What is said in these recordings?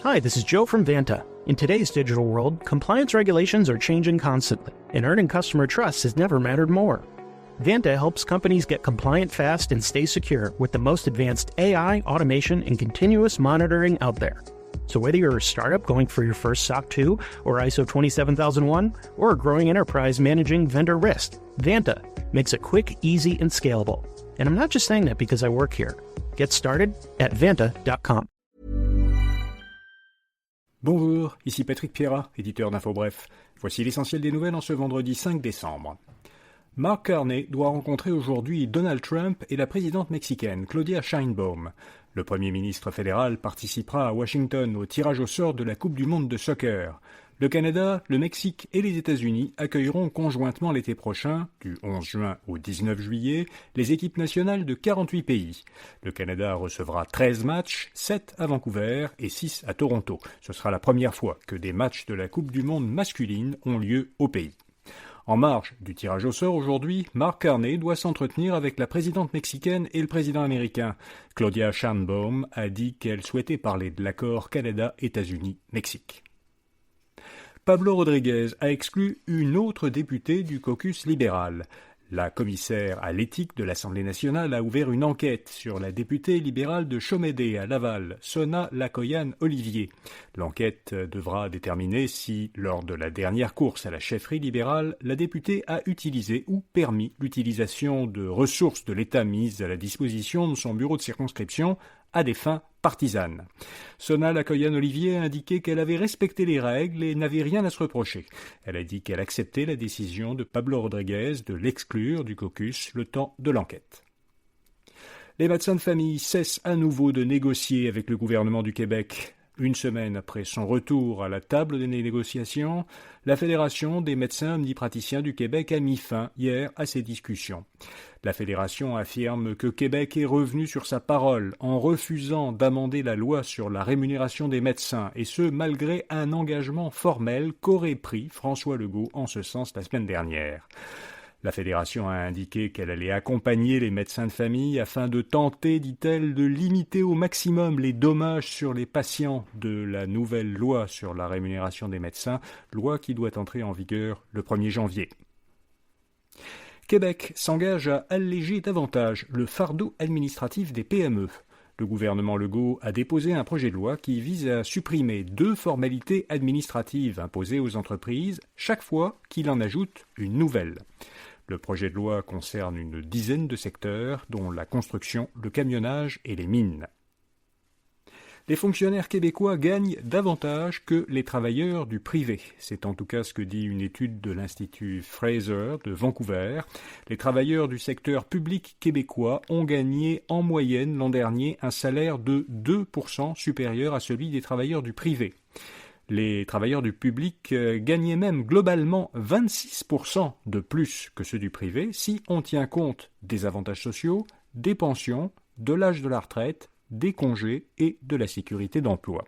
Hi, this is Joe from Vanta. In today's digital world, compliance regulations are changing constantly, and earning customer trust has never mattered more. Vanta helps companies get compliant fast and stay secure with the most advanced AI, automation, and continuous monitoring out there. So whether you're a startup going for your first SOC 2 or ISO 27001, or a growing enterprise managing vendor risk, Vanta makes it quick, easy, and scalable. And I'm not just saying that because I work here. Get started at vanta.com. Bonjour, ici Patrick Pierrat, éditeur d'InfoBref. Voici l'essentiel des nouvelles en ce vendredi 5 décembre. Mark Carney doit rencontrer aujourd'hui Donald Trump et la présidente mexicaine Claudia Sheinbaum. Le Premier ministre fédéral participera à Washington au tirage au sort de la Coupe du monde de soccer. Le Canada, le Mexique et les États-Unis accueilleront conjointement l'été prochain, du 11 juin au 19 juillet, les équipes nationales de 48 pays. Le Canada recevra 13 matchs, 7 à Vancouver et 6 à Toronto. Ce sera la première fois que des matchs de la Coupe du monde masculine ont lieu au pays. En marge du tirage au sort aujourd'hui, Mark Carney doit s'entretenir avec la présidente mexicaine et le président américain. Claudia Sheinbaum a dit qu'elle souhaitait parler de l'accord Canada-États-Unis-Mexique. Pablo Rodriguez a exclu une autre députée du caucus libéral. La commissaire à l'éthique de l'Assemblée nationale a ouvert une enquête sur la députée libérale de Chomédé à Laval, Sona Lakoyan-Olivier. L'enquête devra déterminer si, lors de la dernière course à la chefferie libérale, la députée a utilisé ou permis l'utilisation de ressources de l'État mises à la disposition de son bureau de circonscription à des fins partisanes. Sona Lakoyan-Olivier a indiqué qu'elle avait respecté les règles et n'avait rien à se reprocher. Elle a dit qu'elle acceptait la décision de Pablo Rodriguez de l'exclure du caucus le temps de l'enquête. Les médecins de famille cessent à nouveau de négocier avec le gouvernement du Québec. Une semaine après son retour à la table des négociations, la Fédération des médecins omnipraticiens du Québec a mis fin hier à ces discussions. La Fédération affirme que Québec est revenu sur sa parole en refusant d'amender la loi sur la rémunération des médecins, et ce malgré un engagement formel qu'aurait pris François Legault en ce sens la semaine dernière. La Fédération a indiqué qu'elle allait accompagner les médecins de famille afin de tenter, dit-elle, de limiter au maximum les dommages sur les patients de la nouvelle loi sur la rémunération des médecins, loi qui doit entrer en vigueur le 1er janvier. Québec s'engage à alléger davantage le fardeau administratif des PME. Le gouvernement Legault a déposé un projet de loi qui vise à supprimer 2 formalités administratives imposées aux entreprises chaque fois qu'il en ajoute une nouvelle. Le projet de loi concerne une dizaine de secteurs, dont la construction, le camionnage et les mines. Les fonctionnaires québécois gagnent davantage que les travailleurs du privé. C'est en tout cas ce que dit une étude de l'Institut Fraser de Vancouver. Les travailleurs du secteur public québécois ont gagné en moyenne l'an dernier un salaire de 2% supérieur à celui des travailleurs du privé. Les travailleurs du public gagnaient même globalement 26% de plus que ceux du privé si on tient compte des avantages sociaux, des pensions, de l'âge de la retraite, des congés et de la sécurité d'emploi.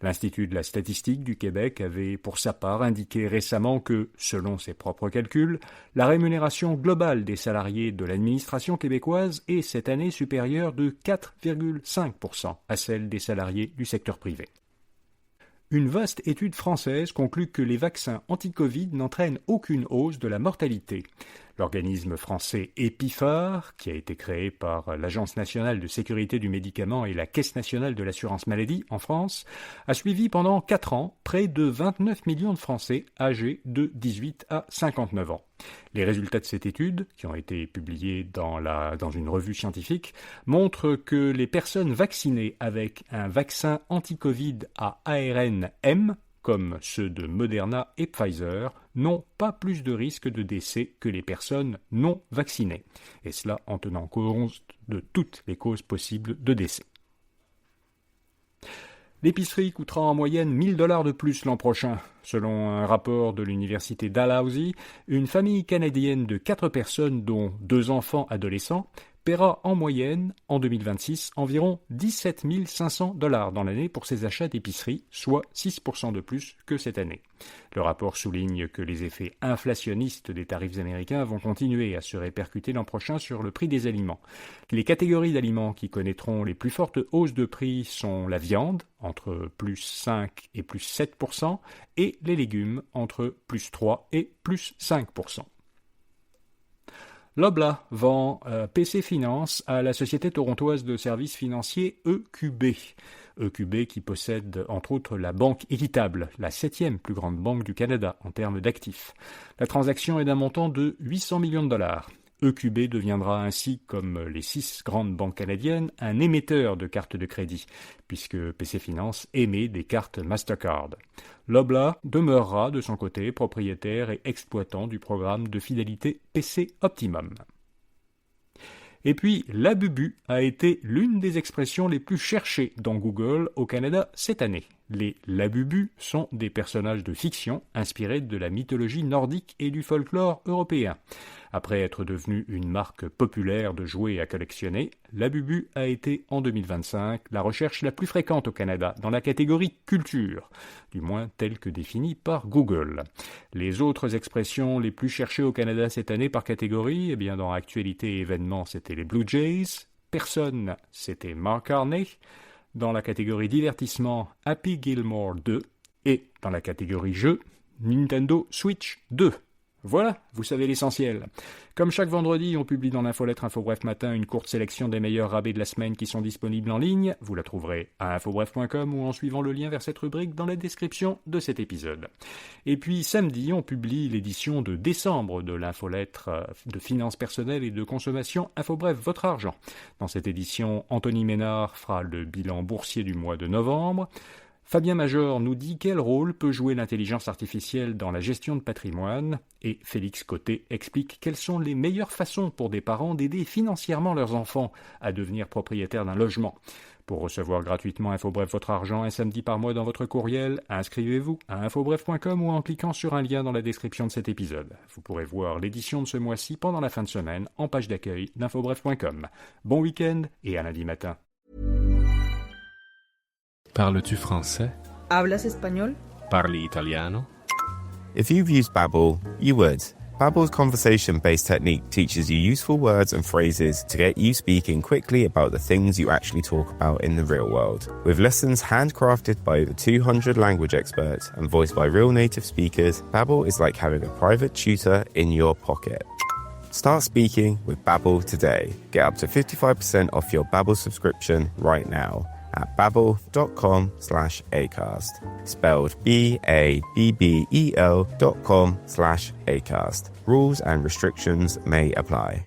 L'Institut de la statistique du Québec avait pour sa part indiqué récemment que, selon ses propres calculs, la rémunération globale des salariés de l'administration québécoise est cette année supérieure de 4,5% à celle des salariés du secteur privé. Une vaste étude française conclut que les vaccins anti-Covid n'entraînent aucune hausse de la mortalité. L'organisme français EPIPHAR, qui a été créé par l'Agence nationale de sécurité du médicament et la Caisse nationale de l'assurance maladie en France, a suivi pendant 4 ans près de 29 millions de Français âgés de 18 à 59 ans. Les résultats de cette étude, qui ont été publiés dans une revue scientifique, montrent que les personnes vaccinées avec un vaccin anti-Covid à ARN M, comme ceux de Moderna et Pfizer, n'ont pas plus de risque de décès que les personnes non vaccinées, et cela en tenant compte de toutes les causes possibles de décès. L'épicerie coûtera en moyenne $1 000 de plus l'an prochain. Selon un rapport de l'université Dalhousie, une famille canadienne de 4 personnes, dont 2 enfants adolescents, paiera en moyenne, en 2026, environ $17 500 dans l'année pour ses achats d'épicerie, soit 6% de plus que cette année. Le rapport souligne que les effets inflationnistes des tarifs américains vont continuer à se répercuter l'an prochain sur le prix des aliments. Les catégories d'aliments qui connaîtront les plus fortes hausses de prix sont la viande, entre plus 5 et plus 7%, et les légumes, entre plus 3 et plus 5%. Loblaw vend PC Finance à la société torontoise de services financiers EQB. EQB qui possède entre autres la Banque Équitable, la 7e plus grande banque du Canada en termes d'actifs. La transaction est d'un montant de $800 millions. EQB deviendra ainsi, comme les 6 grandes banques canadiennes, un émetteur de cartes de crédit, puisque PC Finance émet des cartes Mastercard. Loblaw demeurera de son côté propriétaire et exploitant du programme de fidélité PC Optimum. Et puis, Labubu a été l'une des expressions les plus cherchées dans Google au Canada cette année. Les Labubu sont des personnages de fiction inspirés de la mythologie nordique et du folklore européen. Après être devenu une marque populaire de jouets à collectionner, Labubu a été en 2025 la recherche la plus fréquente au Canada dans la catégorie culture, du moins telle que définie par Google. Les autres expressions les plus cherchées au Canada cette année par catégorie, dans actualité et événements, c'était les Blue Jays, personne, c'était Mark Carney, dans la catégorie divertissement, Happy Gilmore 2, et dans la catégorie jeux, Nintendo Switch 2. Voilà, vous savez l'essentiel. Comme chaque vendredi, on publie dans l'infolettre InfoBref Matin une courte sélection des meilleurs rabais de la semaine qui sont disponibles en ligne. Vous la trouverez à infobref.com ou en suivant le lien vers cette rubrique dans la description de cet épisode. Et puis samedi, on publie l'édition de décembre de l'infolettre de finances personnelles et de consommation InfoBref Votre Argent. Dans cette édition, Anthony Ménard fera le bilan boursier du mois de novembre. Fabien Major nous dit quel rôle peut jouer l'intelligence artificielle dans la gestion de patrimoine et Félix Côté explique quelles sont les meilleures façons pour des parents d'aider financièrement leurs enfants à devenir propriétaires d'un logement. Pour recevoir gratuitement InfoBref Votre Argent un samedi par mois dans votre courriel, inscrivez-vous à infobref.com ou en cliquant sur un lien dans la description de cet épisode. Vous pourrez voir l'édition de ce mois-ci pendant la fin de semaine en page d'accueil d'infobref.com. Bon week-end et à lundi matin. Parles-tu français? ¿Hablas español? Parli italiano? If you've used Babbel, you would. Babbel's conversation-based technique teaches you useful words and phrases to get you speaking quickly about the things you actually talk about in the real world. With lessons handcrafted by over 200 language experts and voiced by real native speakers, Babbel is like having a private tutor in your pocket. Start speaking with Babbel today. Get up to 55% off your Babbel subscription right now at babbel.com/acast. Spelled BABBEL.com/acast. Rules and restrictions may apply.